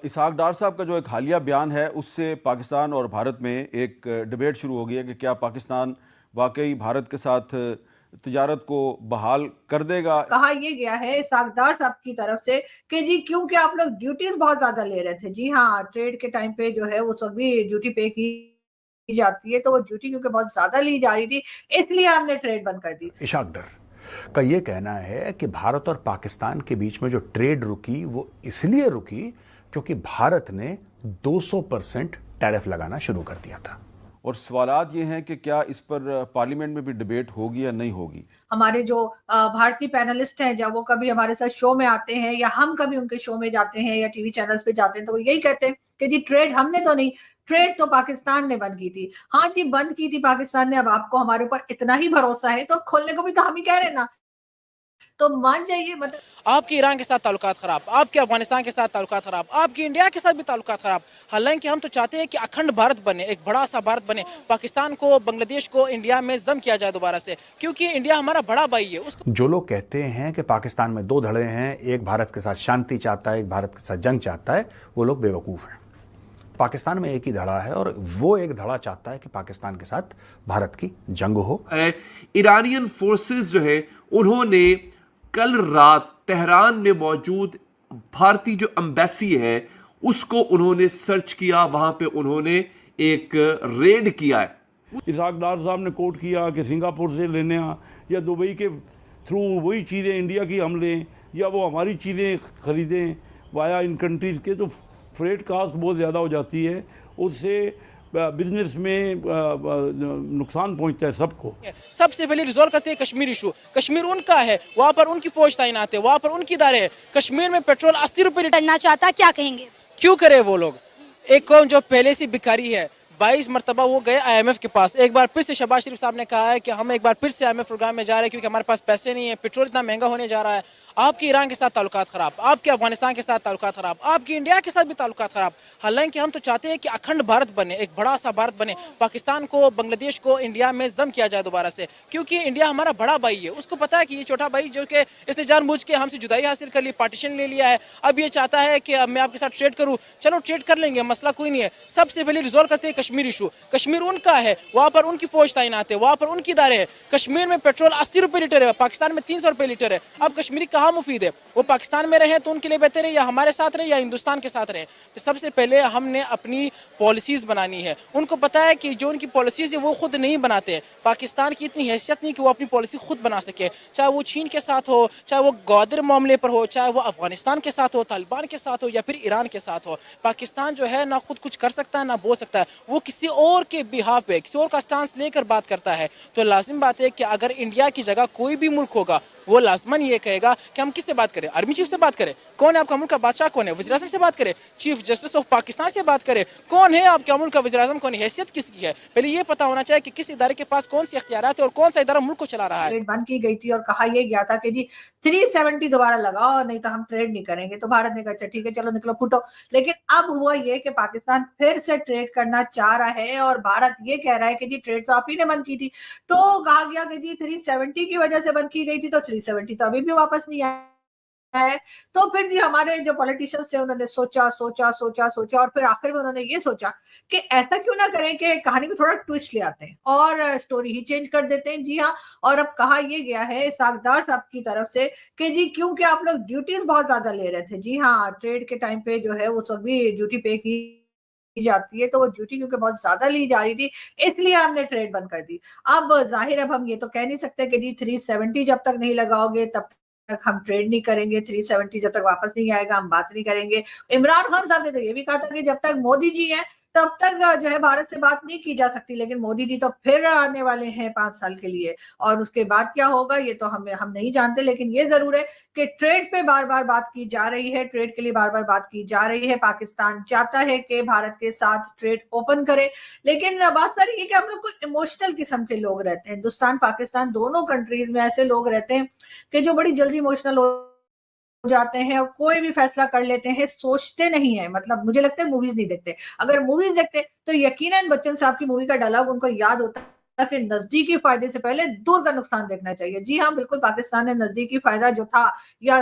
इसहाक डार साहब का जो एक हालिया बयान है उससे पाकिस्तान और भारत में एक डिबेट शुरू हो गई है कि क्या पाकिस्तान वाकई भारत के साथ तिजारत को बहाल कर देगा। कहा यह गया है इसहाक डार साहब की तरफ से कि जी क्योंकि आप लोग ड्यूटीज बहुत ज्यादा ले रहे थे। जी हाँ, ट्रेड के टाइम पे जो है वो सब भी ड्यूटी पे की जाती है, तो वो ड्यूटी क्योंकि बहुत ज्यादा ली जा रही थी इसलिए हमने ट्रेड बंद कर दी। इशाक डर का ये कहना है कि भारत और पाकिस्तान के बीच में जो ट्रेड रुकी वो इसलिए रुकी क्योंकि भारत ने 200% टैरिफ लगाना शुरू कर दिया था। और सवालात ये हैं कि क्या इस पर पार्लियामेंट में भी डिबेट होगी या नहीं होगी। हमारे जो भारतीय पैनलिस्ट हैं, जब वो कभी हमारे साथ शो में आते हैं या हम कभी उनके शो में जाते हैं या टीवी चैनल्स पे जाते हैं, तो वो यही कहते हैं कि जी ट्रेड हमने तो नहीं, ट्रेड तो पाकिस्तान ने बंद की थी। हाँ जी, बंद की थी पाकिस्तान ने। अब आपको हमारे ऊपर इतना ही भरोसा है तो खोलने को भी तो हम ही कह रहे हैं ना, तो मान जाइए। मतलब आपके ईरान के साथ ताल्लुकात खराब, आपके अफगानिस्तान के साथ ताल्लुकात खराब, आपके इंडिया के साथ भी ताल्लुकात खराब। हालांकि हम तो चाहते हैं कि अखंड भारत बने, एक बड़ा सा भारत बने, पाकिस्तान को, बांग्लादेश को इंडिया में जम किया जाए दोबारा से, क्योंकि इंडिया हमारा बड़ा भाई है। उसको जो लोग कहते हैं कि पाकिस्तान में दो धड़े हैं, एक भारत के साथ शांति चाहता है, एक भारत के साथ जंग चाहता है, वो लोग बेवकूफ हैं। पाकिस्तान में एक ही धड़ा है और वो एक धड़ा चाहता है कि पाकिस्तान के साथ भारत की जंग हो। ईरानियन फोर्सेस जो है उन्होंने कल रात तेहरान में मौजूद भारतीय जो एम्बेसी है उसको उन्होंने सर्च किया, वहां पे उन्होंने एक रेड किया है। इसहाक डार साहब ने कोट किया कि सिंगापुर से लेने या दुबई के थ्रू वही चीज़ें इंडिया की हम लें या वो हमारी चीज़ें खरीदें वाया इन कंट्रीज़ के, तो फ्रेट कास्ट बहुत ज़्यादा हो जाती है, उससे बिजनेस में नुकसान पहुंचता है सबको। सबसे पहले रिजॉल्व करते हैं कश्मीर इशू। कश्मीर उनका है, वहां पर उनकी फौज तैनात है, वहां पर उनकी इदारे है। कश्मीर में पेट्रोल 80 रुपए करना चाहता, क्या कहेंगे? क्यों करे वो लोग? एक कौम जो पहले से भिखारी है, 22 मरतबा वो गए IMF के पास। एक बार फिर से शहबाज शरीफ साहब ने कहा है कि हम एक बार फिर से IMF प्रोग्राम में जा रहे हैं क्योंकि हमारे पास पैसे नहीं है, पेट्रोल इतना महंगा होने जा रहा है। आपके ईरान के साथ ताल्लुकात खराब, आपके अफगानिस्तान के साथ ताल्लुकात खराब, आपके इंडिया के साथ भी ताल्लुकात खराब। हालांकि हम तो चाहते हैं कि अखंड भारत बने, एक बड़ा सा भारत बने, पाकिस्तान को, बांग्लादेश को इंडिया में जम किया जाए दोबारा से, क्योंकि इंडिया हमारा बड़ा भाई है। उसको पता है कि ये छोटा भाई जो कि इसने जानबूझ के हमसे जुदाई हासिल कर ली, पार्टीशन ले लिया है, अब ये चाहता है कि अब मैं आपके साथ ट्रेड करूँ। चलो ट्रेड कर लेंगे, मसला कोई नहीं है। सबसे पहले रिजॉल्व करते हैं कश्मीर इशू। कश्मीर उनका है, वहां पर उनकी फौज तैनात है, वहां पर उनकी इदारे है। कश्मीर में पेट्रोल 80 रुपए लीटर है, पाकिस्तान में 300 रुपए लीटर है। अब कश्मीरी कहाँ मुफीद है? वो पाकिस्तान में रहे तो उनके लिए बेहतर है, या हमारे साथ रहे या हिंदुस्तान के साथ रहे। तो सबसे पहले हमने अपनी पॉलिसीज बनानी है। उनको पता है कि जो उनकी पॉलिसीज है वो खुद नहीं बनाते हैं। पाकिस्तान की इतनी हैसियत नहीं कि वो अपनी पॉलिसी खुद बना सके, चाहे वो चीन के साथ हो, चाहे वो ग्वादर मामले पर हो, चाहे वो अफगानिस्तान के साथ हो, तालिबान के साथ हो या फिर ईरान के साथ हो। पाकिस्तान जो है ना खुद कुछ कर सकता है ना बोल सकता है, वो किसी और के बिहाफ पे, किसी और का स्टांस लेकर बात करता है। तो लाजिम बात है कि अगर इंडिया की जगह कोई भी मुल्क होगा वो लाजमन ये कहेगा कि हम किससे बात करें? आर्मी चीफ से बात करें? कौन है आपका मुल्क का बादशाह? कौन है? वज़ीर आज़म से बात करें? चीफ जस्टिस ऑफ पाकिस्तान से बात करें? कौन है आपका मुल्क का वज़ीर आज़म? कौन है? हैसियत किसकी है? पहले ये पता होना चाहिए कि किस इदारे के पास कौन सी इख्तियारात है और कौन सा इदारा मुल्क को चला रहा है। ट्रेड बंद की गई थी और कहा यह गया था कि जी 370 दोबारा लगाओ, नहीं तो हम ट्रेड नहीं करेंगे। तो भारत ने कहा अच्छा ठीक है, चलो निकलो फूटो। लेकिन अब हुआ ये कि पाकिस्तान फिर से ट्रेड करना चाह रहा है और भारत ये कह रहा है कि जी ट्रेड तो आप ही ने बंद की थी। तो कहा गया कि जी 370 की वजह से बंद की गई थी, तो 370 तो अभी भी वापस नहीं आया है। तो फिर जी हमारे जो पॉलिटिशियंस थे उन्होंने सोचा सोचा सोचा सोचा और फिर आखिर में उन्होंने ये सोचा कि ऐसा क्यों ना करें कि कहानी में थोड़ा ट्विस्ट ले आते हैं और स्टोरी ही चेंज कर देते हैं। जी हाँ, और अब कहा यह गया है इसहाक डार साहब की तरफ से कि जी क्योंकि आप लोग ड्यूटीज बहुत ज्यादा ले रहे थे। जी हाँ, ट्रेड के टाइम पे जो है वो सब भी ड्यूटी पे की जाती है, तो वो ड्यूटी क्योंकि बहुत ज्यादा ली जा रही थी इसलिए हमने ट्रेड बंद कर दी। अब जाहिर, अब हम ये तो कह नहीं सकते कि जी 370 जब तक नहीं लगाओगे तब तक हम ट्रेड नहीं करेंगे, 370 जब तक वापस नहीं आएगा हम बात नहीं करेंगे। इमरान खान साहब ने तो ये भी कहा था कि जब तक मोदी जी हैं तब तक जो है भारत से बात नहीं की जा सकती, लेकिन मोदी जी तो फिर आने वाले हैं 5 साल के लिए और उसके बाद क्या होगा ये तो हम नहीं जानते। लेकिन ये जरूर है कि ट्रेड पे बार बार बात की जा रही है, ट्रेड के लिए बार बार बात की जा रही है। पाकिस्तान चाहता है कि भारत के साथ ट्रेड ओपन करे, लेकिन बात सारी ये कि हम लोग कुछ इमोशनल किस्म के लोग रहते हैं। हिंदुस्तान पाकिस्तान दोनों कंट्रीज में ऐसे लोग रहते हैं कि जो बड़ी जल्दी इमोशनल हो जाते हैं और कोई भी फैसला कर लेते हैं, सोचते नहीं है। मतलब मुझे लगता है मूवीज नहीं देखते, अगर मूवीज देखते तो यकीनन बच्चन साहब की मूवी का डायलॉग उनको याद होता के नजदीकी फायदे से पहले दूर का नुकसान देखना चाहिए। जी हाँ, बिल्कुल पाकिस्तान ने नजदीकी फायदा जो था या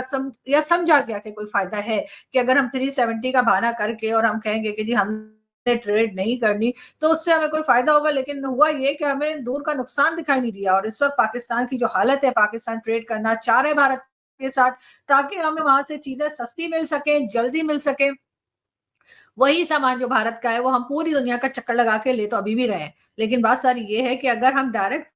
समझा गया कि कोई फायदा है कि अगर हम 370 का बहाना करके और हम कहेंगे कि जी हमने ट्रेड नहीं करनी तो उससे हमें कोई फायदा होगा, लेकिन हुआ ये कि हमें दूर का नुकसान दिखाई नहीं दिया। और इस वक्त पाकिस्तान की जो हालत है, पाकिस्तान ट्रेड करना चाह रहे भारत के साथ ताकि हमें वहां से चीजें सस्ती मिल सके, जल्दी मिल सके। वही सामान जो भारत का है वो हम पूरी दुनिया का चक्कर लगा के ले तो अभी भी रहे हैं, लेकिन बात सारी ये है कि अगर हम डायरेक्ट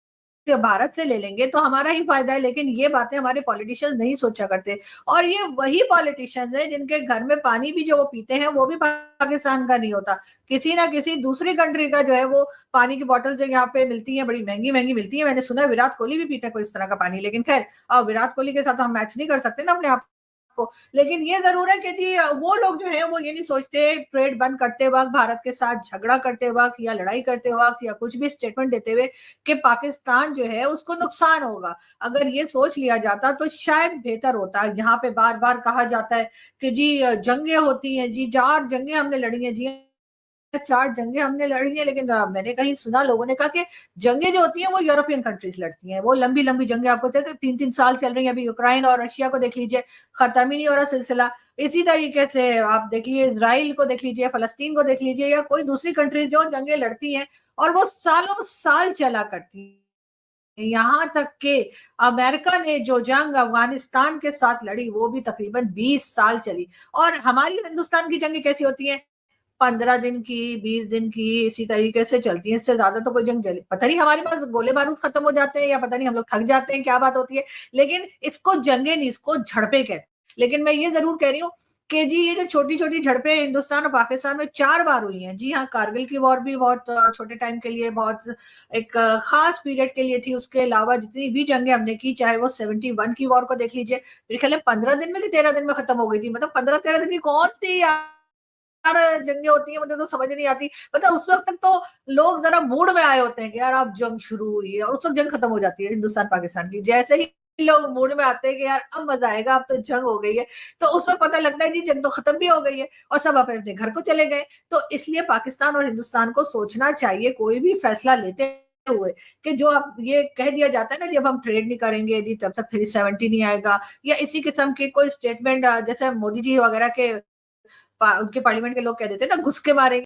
भारत से ले लेंगे तो हमारा ही फायदा है। लेकिन ये बातें हमारे पॉलिटिशियंस नहीं सोचा करते, और ये वही पॉलिटिशियंस है जिनके घर में पानी भी जो वो पीते हैं वो भी पाकिस्तान का नहीं होता, किसी ना किसी दूसरी कंट्री का जो है वो पानी की बोतल जो यहाँ पे मिलती है बड़ी महंगी महंगी मिलती है। मैंने सुना है विराट कोहली भी पीता है कोई इस तरह का पानी, लेकिन खैर अब विराट कोहली के साथ हम मैच नहीं कर सकते ना अपने आप को। लेकिन ये जरूर है कि जी वो लोग जो है वो ये नहीं सोचते ट्रेड बंद करते वक्त, भारत के साथ झगड़ा करते वक्त या लड़ाई करते वक्त या कुछ भी स्टेटमेंट देते हुए कि पाकिस्तान जो है उसको नुकसान होगा। अगर ये सोच लिया जाता तो शायद बेहतर होता। यहाँ पे बार बार कहा जाता है कि जी जंगें होती हैं, जी 4 जंगें हमने लड़ी हैं, जी 4 जंगें हमने लड़ी हैं, लेकिन मैंने कहीं सुना लोगों ने कहा कि जंगें जो होती हैं वो यूरोपियन कंट्रीज लड़ती हैं, वो लंबी लंबी जंगें आपको 3-3 साल चल रही हैं। अभी यूक्रेन और रशिया को देख लीजिए, खत्म ही नहीं हो रहा सिलसिला। इसी तरीके से आप देख लीजिए इजराइल को देख लीजिए, फलस्तीन को देख लीजिए, या कोई दूसरी कंट्रीज जो जंगें लड़ती हैं और वो सालों साल चला करती हैं। यहाँ तक कि अमेरिका ने जो जंग अफगानिस्तान के साथ लड़ी वो भी तकरीबन 20 साल चली। और हमारी हिंदुस्तान की जंगें कैसी होती हैं, 15 दिन की, 20 दिन की, इसी तरीके से चलती है। इससे ज्यादा तो कोई जंग चले, पता नहीं हमारे पास गोले बारूद खत्म हो जाते हैं या पता नहीं हम लोग थक जाते हैं, क्या बात होती है। लेकिन इसको जंगे नहीं, इसको झड़पे कहते हैं। लेकिन मैं ये जरूर कह रही हूँ कि जी ये जो छोटी छोटी झड़पें हिंदुस्तान और पाकिस्तान में 4 बार हुई हैं। जी हाँ, कारगिल की वॉर भी बहुत छोटे टाइम के लिए, बहुत एक खास पीरियड के लिए थी। उसके अलावा जितनी भी जंगें हमने की, चाहे वो 71 की वॉर को देख लीजिए, मेरे ख्याल में 15 दिन में कि 13 दिन में खत्म हो गई थी। मतलब 15-13 दिन की कौन सी जंगे होती है, मुझे तो समझ नहीं आती। मतलब उस वक्त तक तो लोग जरा मूड में आए होते हैं कि यार अब जंग शुरू हुई है, और उस वक्त जंग खत्म हो जाती है हिंदुस्तान पाकिस्तान की। जैसे ही लोग मूड में आते हैं कि यार अब मजा आएगा, अब तो जंग हो गई है, तो उस वक्त पता लगता है जी जंग तो खत्म भी हो गई है और सब अपने अपने घर को चले गए। तो इसलिए पाकिस्तान और हिंदुस्तान को सोचना चाहिए कोई भी फैसला लेते हुए कि जो अब ये कह दिया जाता है ना, जब हम ट्रेड नहीं करेंगे जी तब तक 370 नहीं आएगा, या इसी किस्म के कोई स्टेटमेंट जैसे मोदी जी वगैरह के उनके पार्लियामेंट के लोग कह देते हैं ना, घुस के मारेंगे